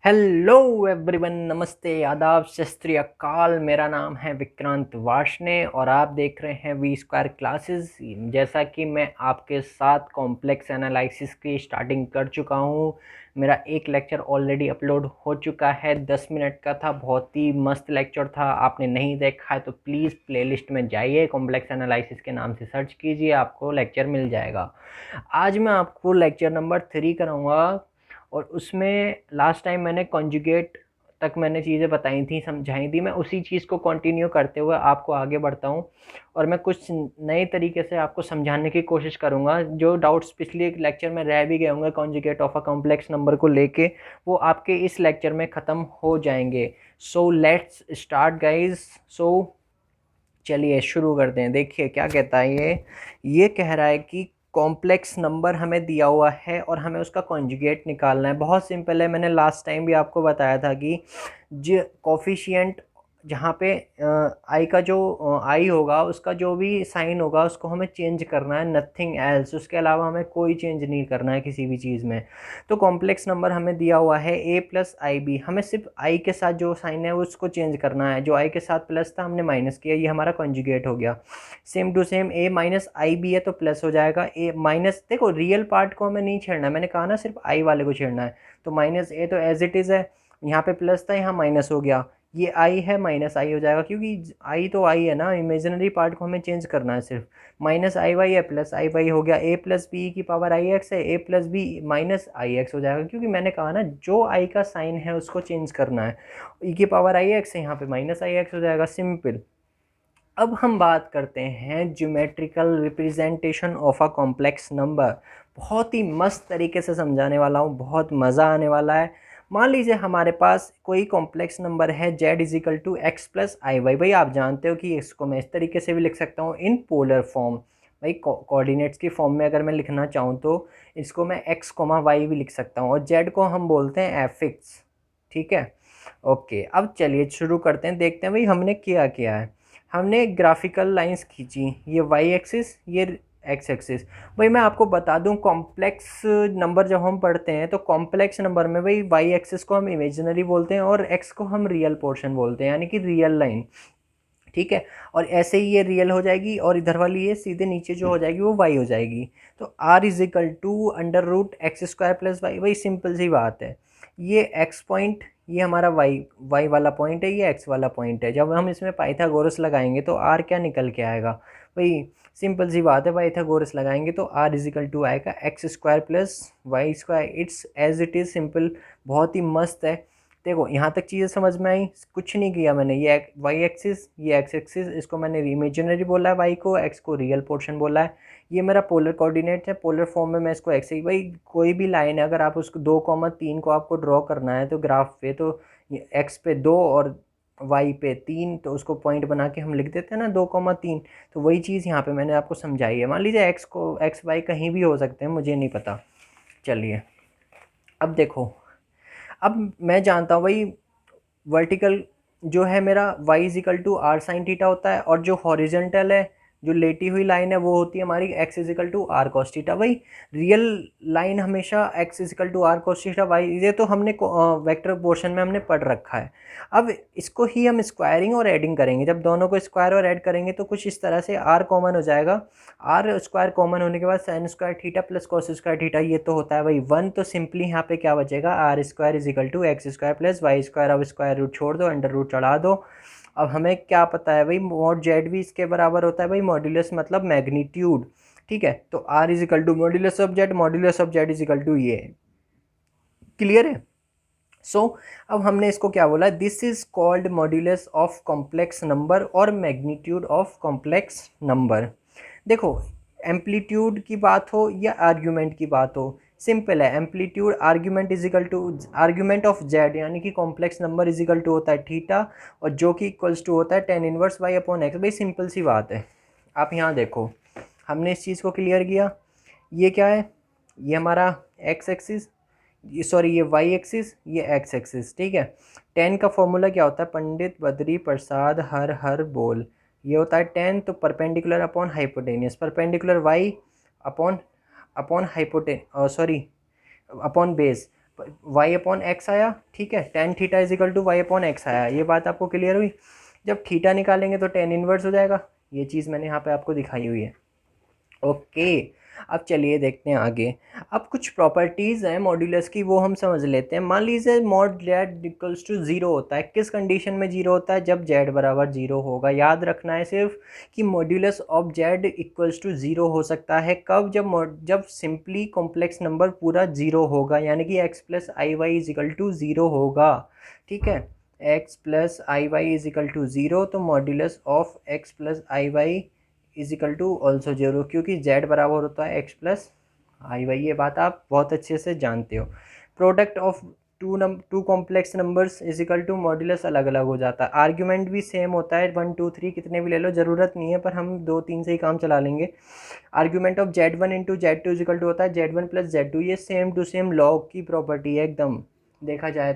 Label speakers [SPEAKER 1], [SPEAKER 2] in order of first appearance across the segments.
[SPEAKER 1] Hello everyone, नमस्ते, आदाब, सत श्री अकाल। मेरा नाम है विक्रांत वार्ष्णे और आप देख रहे हैं वी स्क्वायर क्लासेस। जैसा कि मैं आपके साथ कॉम्प्लेक्स एनालिसिस की स्टार्टिंग कर चुका हूं। मेरा एक लेक्चर ऑलरेडी अपलोड हो चुका है, 10 मिनट का था, बहुत ही मस्त लेक्चर था। आपने नहीं देखा है तो प्लीज़ प्लेलिस्ट में जाइए, कॉम्प्लेक्स एनालिसिस के नाम से सर्च कीजिए, आपको लेक्चर मिल जाएगा। आज मैं आपको लेक्चर नंबर 3 कराऊंगा और उसमें लास्ट टाइम मैंने कॉन्जुगेट तक मैंने चीज़ें बताई थी, समझाई थी। मैं उसी चीज़ को कंटिन्यू करते हुए आपको आगे बढ़ता हूँ और मैं कुछ नए तरीके से आपको समझाने की कोशिश करूँगा। जो डाउट्स पिछले लेक्चर में रह भी गए होंगे conjugate of a complex number को लेके, वो आपके इस लेक्चर में ख़त्म हो जाएंगे। So let's start guys. So चलिए शुरू करते हैं। देखिए क्या कहता है ये कह रहा है कि कॉम्प्लेक्स नंबर हमें दिया हुआ है और हमें उसका कॉन्जुगेट निकालना है। बहुत सिंपल है, मैंने लास्ट टाइम भी आपको बताया था कि जो कॉफिशिएंट जहाँ पे आई का जो आई होगा उसका जो भी साइन होगा उसको हमें चेंज करना है, नथिंग एल्स। उसके अलावा हमें कोई चेंज नहीं करना है किसी भी चीज़ में। तो कॉम्प्लेक्स नंबर हमें दिया हुआ है ए प्लस आई बी, हमें सिर्फ आई के साथ जो साइन है उसको चेंज करना है। जो आई के साथ प्लस था हमने माइनस किया, ये हमारा कॉन्जुगेट हो गया। Same to same a minus i b है तो प्लस हो जाएगा। ए माइनस, देखो रियल पार्ट को हमें नहीं छेड़ना है, मैंने कहा ना सिर्फ आई वाले को छेड़ना है। तो माइनस ए तो एज इट इज़ है, यहाँ पे प्लस था यहाँ माइनस हो गया। ये आई है माइनस आई हो जाएगा, क्योंकि आई तो आई है ना, इमेजिनरी पार्ट को हमें चेंज करना है सिर्फ। माइनस आई वाई है प्लस आई वाई हो गया। ए प्लस बी की पावर आई एक्स है, ए प्लस बी माइनस आई एक्स हो जाएगा, क्योंकि मैंने कहा ना जो आई का साइन है उसको चेंज करना है। ई की पावर आई एक्स है, यहाँ पे माइनस आई एक्स हो जाएगा, सिंपल। अब हम बात करते हैं geometrical representation of a complex number. बहुत ही मस्त तरीके से समझाने वाला हूँ, बहुत मज़ा आने वाला है। मान लीजिए हमारे पास कोई कॉम्प्लेक्स नंबर है z is equal to x plus I y. भाई आप जानते हो कि इसको मैं इस तरीके से भी लिख सकता हूँ इन पोलर फॉर्म। भाई कोऑर्डिनेट्स की फॉर्म में अगर मैं लिखना चाहूँ तो इसको मैं x कोमा वाई भी लिख सकता हूँ और z को हम बोलते हैं एफ एक्स। ठीक है, ओके। अब चलिए शुरू करते हैं, देखते हैं भाई हमने किया क्या है। हमने ग्राफिकल लाइंस खींची, ये वाई एक्सिस, ये एक्स एक्सिस। भाई मैं आपको बता दूं, कॉम्प्लेक्स नंबर जब हम पढ़ते हैं तो कॉम्प्लेक्स नंबर में भाई वाई एक्सिस को हम इमेजिनरी बोलते हैं और एक्स को हम रियल पोर्शन बोलते हैं, यानी कि रियल लाइन। ठीक है, और ऐसे ही ये रियल हो जाएगी और इधर वाली ये सीधे नीचे जो हो जाएगी वो वाई हो जाएगी। तो r is equal to under root x square plus y. वही सिंपल सी बात है। ये एक्स पॉइंट, ये हमारा वाई वाई वाला पॉइंट है, ये एक्स वाला पॉइंट है। जब हम इसमें पाइथागोरस लगाएंगे तो आर क्या निकल के आएगा। वही सिंपल सी बात है, पाइथागोरस लगाएंगे तो आर इजिकल टू आएगा x square plus y square. It's as it is simple, बहुत ही मस्त है। देखो यहाँ तक चीज़ें समझ में आई, कुछ नहीं किया मैंने। ये वाई एक्सिस, ये एक्स एक्सिस, इसको मैंने इमेजिनरी बोला है, वाई को, एक्स को रियल पोर्शन बोला है। ये मेरा पोलर कोऑर्डिनेट है, पोलर फॉर्म में मैं इसको एक्स ही, भाई कोई भी लाइन है अगर आप उसको 2,3 को आपको ड्रॉ करना है तो ग्राफ पे, तो एक्स पे 2 और वाई पे 3, तो उसको पॉइंट बना के हम लिख देते हैं ना 2,3। तो वही चीज़ यहाँ पे मैंने आपको समझाई है। मान लीजिए एक्स को, एक्स वाई कहीं भी हो सकते हैं, मुझे नहीं पता। चलिए अब देखो, अब मैं जानता हूँ भाई वर्टिकल जो है मेरा y is equal to are sine theta होता है, और जो हॉरिजेंटल है, जो लेटी हुई लाइन है, वो होती है हमारी x is equal to are cos theta. भाई रियल लाइन हमेशा x is equal to are cos theta y, ये तो हमने वेक्टर पोर्शन में हमने पढ़ रखा है। अब इसको ही हम स्क्वायरिंग और एडिंग करेंगे। जब दोनों को स्क्वायर और ऐड करेंगे तो कुछ इस तरह से r कॉमन हो जाएगा। आर स्क्वायर कॉमन होने के बाद sine square theta plus cos square theta, ये तो होता है भाई 1। तो सिंपली यहाँ पे क्या बचेगा, r square is equal to x square plus y square. अब स्क्वायर रूट छोड़ दो, अंडर रूट चढ़ा दो। अब हमें क्या पता है भाई, मॉड जेड भी इसके बराबर होता है भाई, मॉड्यूलस मतलब मैग्नीट्यूड। ठीक है, तो r is equal to modulus of z, modulus of z is equal to ये। क्लियर है। सो अब हमने इसको क्या बोला, this is called modulus of complex number और मैग्नीट्यूड ऑफ कॉम्प्लेक्स नंबर। देखो एम्पलीट्यूड की बात हो या आर्ग्यूमेंट की बात हो, सिंपल है। Amplitude argument is equal to argument of z, यानी कि कॉम्प्लेक्स नंबर इजिकल टू होता है थीटा, और जो कि इक्वल्स टू होता है tan inverse y upon x. भाई सिंपल सी बात है। आप यहाँ देखो, हमने इस चीज़ को क्लियर किया। ये क्या है, ये हमारा एक्स एक्सिस, ये सॉरी ये वाई एक्सिस, ये एक्स एक्सिस। ठीक है, टेन का फॉर्मूला क्या होता है, पंडित बद्री प्रसाद हर हर बोल। ये होता है टेन, तो perpendicular upon hypotenuse, perpendicular y upon upon hypotenuse sorry upon base. Y upon x आया, ठीक है, tan theta is equal to y upon x आया। ये बात आपको क्लियर हुई। जब थीटा निकालेंगे तो टेन इनवर्स हो जाएगा। ये चीज़ मैंने यहाँ पे आपको दिखाई हुई है। ओके, अब चलिए देखते हैं आगे। अब कुछ प्रॉपर्टीज़ हैं मॉड्यूलस की, वो हम समझ लेते हैं। मान लीजिए mod z equals to zero होता है। किस कंडीशन में ज़ीरो होता है? जब जेड बराबर ज़ीरो होगा। याद रखना है सिर्फ कि modulus of Z equals to zero हो सकता है कब? जब सिंपली कॉम्प्लेक्स नंबर पूरा ज़ीरो होगा, यानी कि X plus I Y is equal to zero होगा। ठीक है, X plus I Y is equal to zero, तो modulus of X plus I Y is equal to also zero, क्योंकि Z बराबर होता है एक्स प्लस आई वाई। ये बात आप बहुत अच्छे से जानते हो। Product of two complex numbers is equal to modulus अलग अलग हो जाता है। आर्ग्यूमेंट भी सेम होता है, 1 2 3 कितने भी ले लो, ज़रूरत नहीं है, पर हम 2 3 से ही काम चला लेंगे। Argument of z one into z two is equal to होता है z one plus z two. ये सेम टू सेम लॉग की प्रॉपर्टी है एकदम, देखा जाए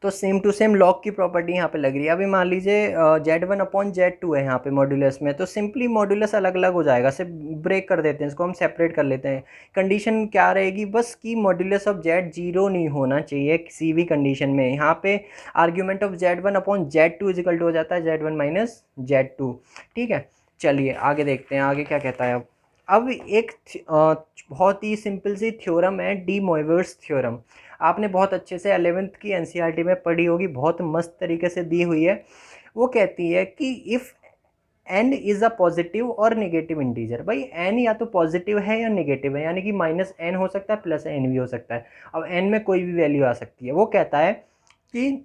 [SPEAKER 1] तो सेम टू सेम लॉग की प्रॉपर्टी यहाँ पे लग रही है। अभी मान लीजिए z one upon z two है यहाँ पे मॉड्यूलस में, तो सिंपली मॉड्यूलस अलग अलग हो जाएगा। सिर्फ ब्रेक कर देते हैं इसको, हम सेपरेट कर लेते हैं। कंडीशन क्या रहेगी बस कि मॉड्यूलस ऑफ जेड जीरो नहीं होना चाहिए किसी भी कंडीशन में। यहाँ पे argument of z one upon z two is equal to हो जाता है z one minus z two. ठीक है, चलिए आगे देखते हैं आगे क्या कहता है। अब एक बहुत ही सिंपल सी थ्योरम है, डी मोइवर्स थ्योरम। आपने बहुत अच्छे से 11th की एनसीईआरटी में पढ़ी होगी, बहुत मस्त तरीके से दी हुई है। वो कहती है कि if n is a positive और नेगेटिव इंटीजर। भाई n या तो पॉजिटिव है या नेगेटिव है, यानी कि माइनस n हो सकता है प्लस n भी हो सकता है। अब n में कोई भी वैल्यू आ सकती है। वो कहता है कि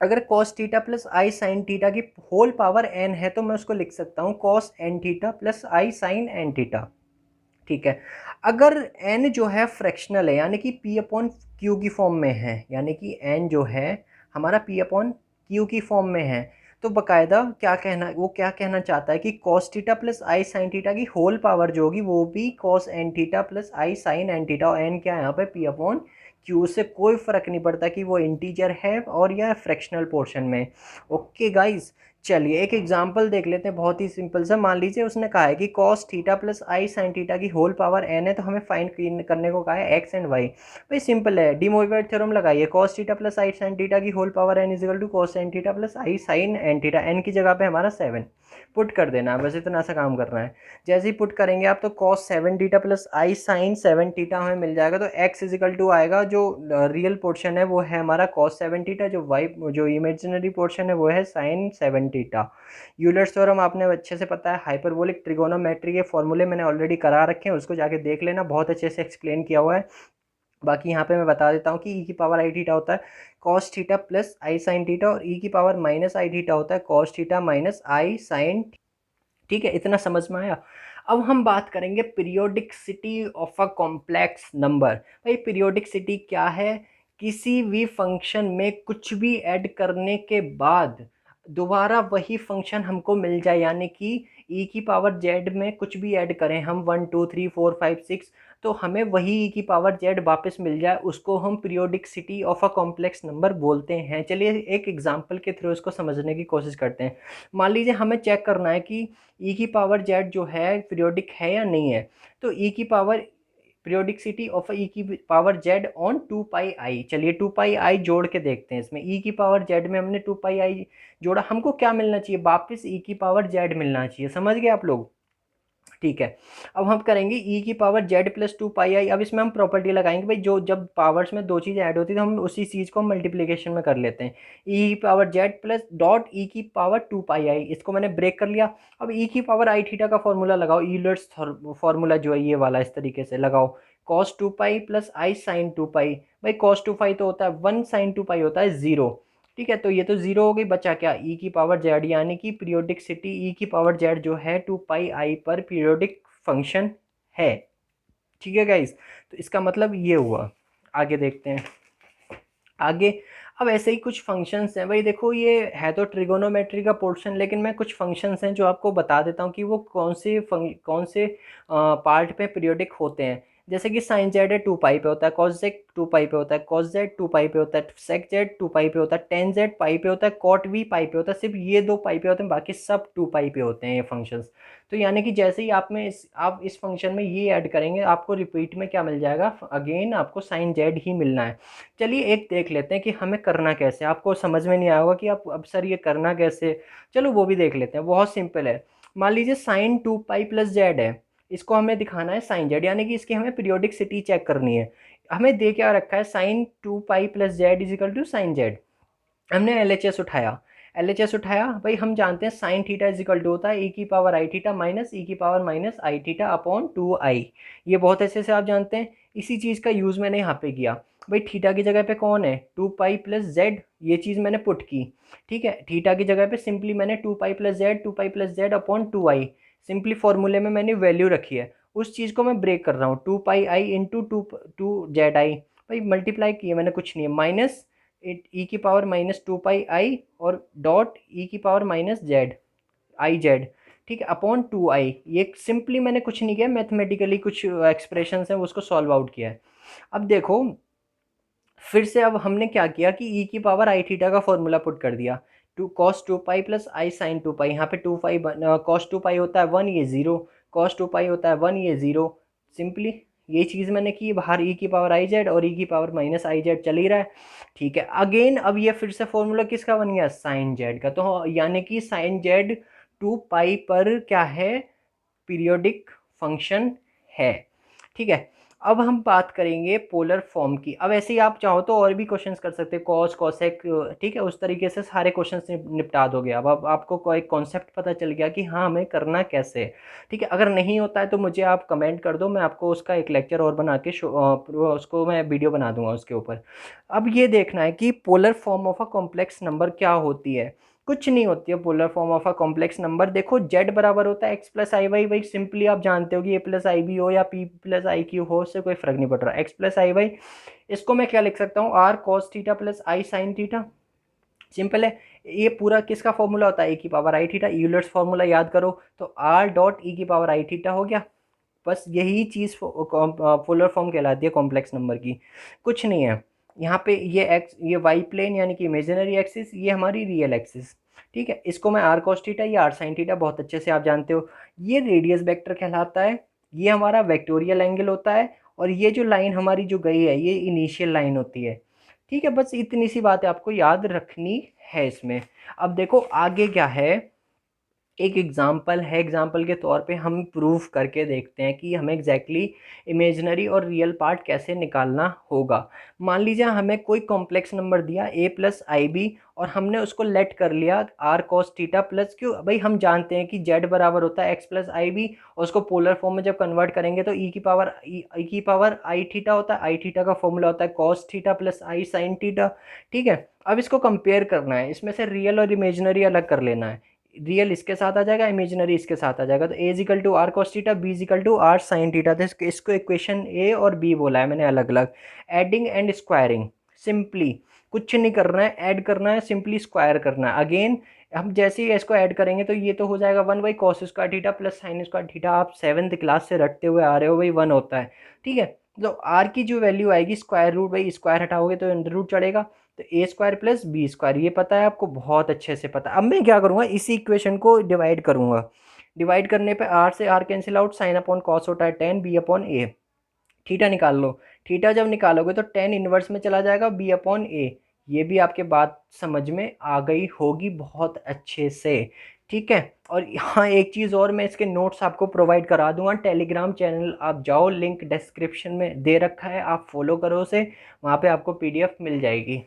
[SPEAKER 1] अगर cos theta plus i sine theta की होल पावर n है, तो मैं उसको लिख सकता हूँ cos n theta plus i sine n theta. ठीक है, अगर n जो है फ्रैक्शनल है, यानी कि p अपॉन क्यू की फॉर्म में है, यानी कि n जो है हमारा p अपॉन क्यू की फॉर्म में है, तो बकायदा क्या कहना चाहता है कि cos theta plus i sine theta की होल पावर जो होगी वो भी cos n theta plus i sine n theta. और n क्या है यहाँ पे? p upon Q. से कोई फ़र्क नहीं पड़ता कि वो इंटीजर है और या फ्रैक्शनल पोर्शन में। ओके गाइज, चलिए एक एग्जांपल देख लेते हैं, बहुत ही सिंपल सा। मान लीजिए उसने कहा है कि cos theta plus i sine theta की होल पावर n है, तो हमें फाइंड करने को कहा है x एंड y। भाई सिंपल है, डी मोइवर्ट थ्योरम लगाइए। cos theta plus i sine theta की whole power n is equal to cos n theta plus i sine n theta. n की जगह पे हमारा 7 पुट कर देना है, बस इतना सा काम करना है। जैसे ही पुट करेंगे आप, तो cos 7 theta plus i sign 7 theta हमें मिल जाएगा। तो x इज इक्वल टू आएगा, जो रियल पोर्शन है वो है हमारा cos 7 थीटा, जो इमेजिनरी पोर्शन है वो है साइन 7 थीटा। यूलर्स थ्योरम आपने अच्छे से पता है, हाइपरबोलिक ट्रिगोनोमेट्री के फॉर्मूले मैंने ऑलरेडी करा रखे हैं, उसको जाके देख लेना, बहुत अच्छे से एक्सप्लेन किया हुआ है। बाकी यहाँ पे मैं बता देता हूँ कि ई की पावर आई थीटा होता है cos theta plus i sine theta, और ई की पावर माइनस आई थीटा होता है कॉस थीटा माइनस आई साइन। ठीक है, इतना समझ में आया। अब हम बात करेंगे पीरियोडिकसिटी ऑफ अ कॉम्प्लेक्स नंबर। भाई पीरियोडिकसिटी क्या है? किसी भी फंक्शन में कुछ भी ऐड करने के बाद दोबारा वही फंक्शन हमको मिल जाए, यानी कि ई की पावर जेड में कुछ भी ऐड करें हम, 1 2 3 4 5 6, तो हमें वही ई की पावर जेड वापस मिल जाए, उसको हम पीरियोडिकसिटी ऑफ अ कॉम्प्लेक्स नंबर बोलते हैं। चलिए एक एग्जांपल के थ्रू इसको समझने की कोशिश करते हैं। मान लीजिए हमें चेक करना है कि ई की पावर जेड जो है पीरियोडिक है या नहीं है। तो ई की पावर पीरियोडिकसिटी ऑफ ई की पावर जेड ऑन 2 पाई आई। चलिए 2 पाई आई जोड़ के देखते हैं इसमें। ई की पावर जेड में हमने 2 पाई आई जोड़ा, हमको क्या मिलना चाहिए? वापस ई की पावर जेड मिलना चाहिए। समझ गए आप लोग? ठीक है, अब हम करेंगे ई की पावर जेड प्लस 2 पाई आई। अब इसमें हम प्रॉपर्टी लगाएंगे भाई, जो जब पावर्स में दो चीज़ ऐड होती है तो हम उसी चीज़ को मल्टीप्लिकेशन में कर लेते हैं। ई की power Z plus dot E की पावर 2 पाई आई, इसको मैंने ब्रेक कर लिया। अब ई की पावर आई थीटा का फॉर्मूला लगाओ, यूलर्स फॉर्मूला जो है ये वाला, इस तरीके से लगाओ। Cos 2 pi plus i sine 2 पाई। भाई कॉस 2 पाई तो होता है 1, साइन 2 पाई होता है 0। ठीक है, तो ये तो जीरो हो गई, बचा क्या? ई की पावर जेड, यानी कि पीरियोडिकसिटी ई की पावर जेड जो है 2 पाई आई पर पीरियोडिक फंक्शन है। ठीक है गाइस, तो इसका मतलब ये हुआ। आगे देखते हैं आगे। अब ऐसे ही कुछ फंक्शंस हैं भाई, देखो ये है तो ट्रिगोनोमेट्री का पोर्शन, लेकिन मैं कुछ फंक्शंस हैं जो आपको बता देता हूँ कि वो कौन से पार्ट पे पीरियोडिक होते हैं। जैसे कि साइन जेड है 2 पाई पे होता है, कॉस जेड 2 पाई पे होता है, कॉस जेड 2 पाई पे होता है, सेक जेड 2 पाई पे होता है, टेन जेड पाई पे होता है, कॉट वी पाई पे होता है। सिर्फ ये 2 पाई पे होते हैं, बाकी सब 2 पाई पे होते हैं ये फंक्शंस। तो यानी कि जैसे ही आप इस फंक्शन में ये ऐड करेंगे, आपको रिपीट में क्या मिल जाएगा, अगेन आपको साइन जेड ही मिलना है। चलिए एक देख लेते हैं कि हमें करना कैसे। आपको समझ में नहीं आएगा कि आप अब सर ये करना कैसे, चलो वो भी देख लेते हैं। बहुत सिंपल है। मान लीजिए साइन 2 पाई प्लस जेड है, इसको हमें दिखाना है साइन जेड, यानी कि इसकी हमें पीरियोडिकसिटी चेक करनी है। हमें दे क्या रखा है, sine 2 pi plus z is equal to sine z. हमने एलएचएस उठाया, एलएचएस उठाया भाई, हम जानते हैं sine theta is equal to होता है ई की power i theta minus e की power minus i theta upon 2 i. ये बहुत अच्छे से आप जानते हैं। इसी चीज़ का यूज़ मैंने यहाँ पे किया। भाई थीटा की जगह पे कौन है, 2 पाई प्लस जेड, ये चीज़ मैंने पुट की। ठीक है, थीटा की जगह पे सिंपली मैंने 2 pi plus Z, 2 pi plus Z upon 2 आई, सिंपली फॉर्मूले में मैंने वैल्यू रखी है। उस चीज़ को मैं ब्रेक कर रहा हूँ, 2 पाई आई इंटू टू जेड आई। भाई मल्टीप्लाई किए मैंने, कुछ नहीं है, माइनस ई की पावर माइनस 2 पाई आई और डॉट ई की power minus Z I Z. ठीक है, अपॉन 2 आई। ये सिंपली मैंने कुछ नहीं किया, मैथमेटिकली कुछ एक्सप्रेशन है उसको सॉल्व आउट किया है। अब देखो फिर से, अब हमने क्या किया कि ई की पावर आई थीटा का फॉर्मूला पुट कर दिया, to cos 2 pi plus i sine 2 pi. यहाँ पे 2 पाई कॉस 2 पाई होता है 1, ये 0, कॉस 2 पाई होता है 1, ये 0। सिंपली ये चीज़ मैंने की, बाहर ई की पावर आई जेड और ई की पावर माइनस आई जेड चल ही रहा है। ठीक है, अगेन अब ये फिर से फॉर्मूला किसका बन गया, साइन जेड का। तो यानी कि साइन जेड 2 पाई पर क्या है, पीरियोडिक फंक्शन है। ठीक है, अब हम बात करेंगे पोलर फॉर्म की। अब ऐसे ही आप चाहो तो और भी क्वेश्चंस कर सकते हैं, कॉस कॉसेक, ठीक है, उस तरीके से सारे क्वेश्चंस निपटा दोगे। अब आपको कोई कॉन्सेप्ट पता चल गया कि हाँ हमें करना कैसे है। ठीक है, अगर नहीं होता है तो मुझे आप कमेंट कर दो, मैं आपको उसका एक लेक्चर और बना के उसको मैं वीडियो बना दूंगा उसके ऊपर। अब ये देखना है कि polar form of a complex number क्या होती है। कुछ नहीं होती है polar form of a complex number. देखो जेड बराबर होता है एक्स प्लस आई वाई। भाई सिंपली आप जानते हो कि ए प्लस आई बी हो या पी प्लस आई क्यू हो, उससे कोई फर्क नहीं पड़ रहा, एक्स प्लस आई वाई। इसको मैं क्या लिख सकता हूँ, r cos theta plus i sine theta. Simple है। ये पूरा किसका फॉर्मूला होता है, ए की power i theta. Euler's formula याद करो, तो आर डॉट ई की पावर आई थीटा हो गया। बस यही चीज़ पोलर फॉर्म कहलाती है कॉम्प्लेक्स नंबर की, कुछ नहीं है। यहाँ पे ये एक्स, ये वाई प्लेन यानी कि इमेजिनरी एक्सिस, ये हमारी रियल एक्सिस। ठीक है, इसको मैं आर कॉस थीटा या आर साइन थीटा, बहुत अच्छे से आप जानते हो। ये रेडियस वेक्टर कहलाता है, ये हमारा वेक्टोरियल एंगल होता है, और ये जो लाइन हमारी जो गई है ये इनिशियल लाइन होती है। ठीक है, बस इतनी सी बात है आपको याद रखनी है इसमें। अब देखो आगे क्या है, एक एग्जाम्पल है, एग्जाम्पल के तौर पे हम प्रूफ करके देखते हैं कि हमें एग्जैक्टली इमेजनरी और रियल पार्ट कैसे निकालना होगा। मान लीजिए हमें कोई कॉम्प्लेक्स नंबर दिया a प्लस आई बी, और हमने उसको लेट कर लिया r cos theta plus q. भाई हम जानते हैं कि z बराबर होता है एक्स प्लस आई बी, और उसको पोलर फॉर्म में जब कन्वर्ट करेंगे तो ई की पावर आई थीटा होता है। आई थीटा का फॉर्मूला होता है cos theta plus i sine theta. ठीक है, अब इसको कंपेयर करना है, इसमें से रियल और इमेजनरी अलग कर लेना है। रियल इसके साथ आ जाएगा, इमेजिनरी इसके साथ आ जाएगा, तो A is equal to are cos theta, B is equal to are sine theta. तो इसको इक्वेशन ए और बी बोला है मैंने अलग अलग। एडिंग एंड स्क्वायरिंग, सिंपली कुछ नहीं करना है, ऐड करना है, सिंपली स्क्वायर करना है। अगेन हम जैसे ही इसको ऐड करेंगे तो ये तो हो जाएगा 1/cos² theta plus sin² theta. आप 7th क्लास से रटते हुए आ रहे हो, भाई 1 होता है। ठीक है, तो आर की जो वैल्यू आएगी स्क्वायर रूट, भाई स्क्वायर हटाओगे तो अंडर रूट चढ़ेगा, तो ए स्क्वायर प्लस बी स्क्वायर, ये पता है आपको, बहुत अच्छे से पता है। अब मैं क्या करूँगा, इसी इक्वेशन को डिवाइड करूँगा। डिवाइड करने पे आर से r cancel out, sine upon cos होता है 10, बी अपॉन ए। थीटा निकाल लो, थीटा जब निकालोगे तो 10 इनवर्स में चला जाएगा, बी अपॉन ए। ये भी आपके बात समझ में आ गई होगी बहुत अच्छे से। ठीक है, और यहाँ एक चीज़ और, मैं इसके नोट्स आपको प्रोवाइड करा दूंगा, टेलीग्राम चैनल आप जाओ, लिंक डिस्क्रिप्शन में दे रखा है, आप फॉलो करो उसे, वहाँ पे आपको पीडीएफ मिल जाएगी।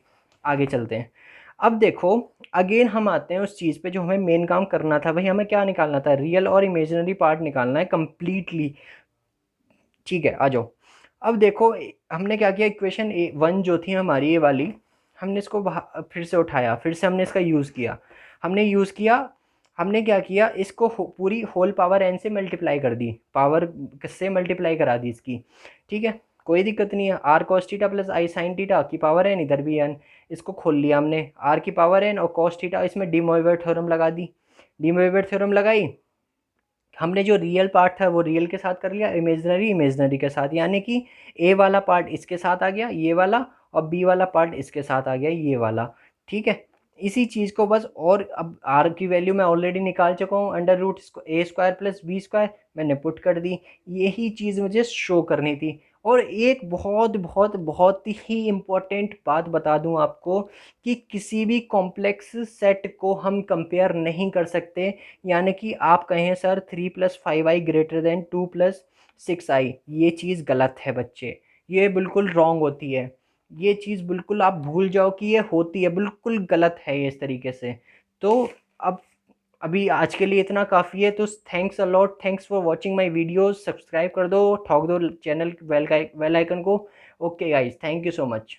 [SPEAKER 1] आगे चलते हैं। अब देखो अगेन हम आते हैं उस चीज़ पे जो हमें मेन काम करना था। भाई हमें क्या निकालना था, रियल और इमेजिनरी पार्ट निकालना है कम्प्लीटली। ठीक है, आ जाओ। अब देखो हमने क्या किया, इक्वेशन ए वन जो थी हमारी ये वाली, हमने इसको फिर से उठाया, फिर से हमने इसका यूज़ किया। हमने क्या किया, इसको पूरी होल पावर n से मल्टीप्लाई कर दी, पावर से मल्टीप्लाई करा दी इसकी। ठीक है, कोई दिक्कत नहीं है। R cos theta plus i sine theta की पावर n, इधर भी n, इसको खोल लिया हमने, आर की पावर n और कॉस थीटा, इसमें डी मोइवर थ्योरम लगा दी। डी मोइवर थ्योरम लगाई, हमने जो रियल पार्ट था वो रियल के साथ कर लिया, इमेजनरी इमेजनरी के साथ, यानी कि ए वाला पार्ट इसके साथ आ गया ये वाला, और बी वाला पार्ट इसके साथ आ गया ये वाला। ठीक है, इसी चीज़ को बस, और अब आर की वैल्यू मैं ऑलरेडी निकाल चुका हूँ, अंडर रूट ए स्क्वायर प्लस बी स्क्वायर मैंने पुट कर दी। यही चीज़ मुझे शो करनी थी। और एक बहुत बहुत बहुत ही इम्पोर्टेंट बात बता दूं आपको, कि किसी भी कॉम्प्लेक्स सेट को हम कंपेयर नहीं कर सकते। यानी कि आप कहें sir 3+5i greater than 2+6i, ये चीज़ गलत है बच्चे, ये बिल्कुल रॉन्ग होती है। ये चीज़ बिल्कुल आप भूल जाओ कि ये होती है, बिल्कुल गलत है ये इस तरीके से। तो अब अभी आज के लिए इतना काफ़ी है। तो thanks a lot, thanks for watching my videos. Subscribe कर दो, ठोक दो चैनल बेल आइकन को। Okay guys, thank you so much.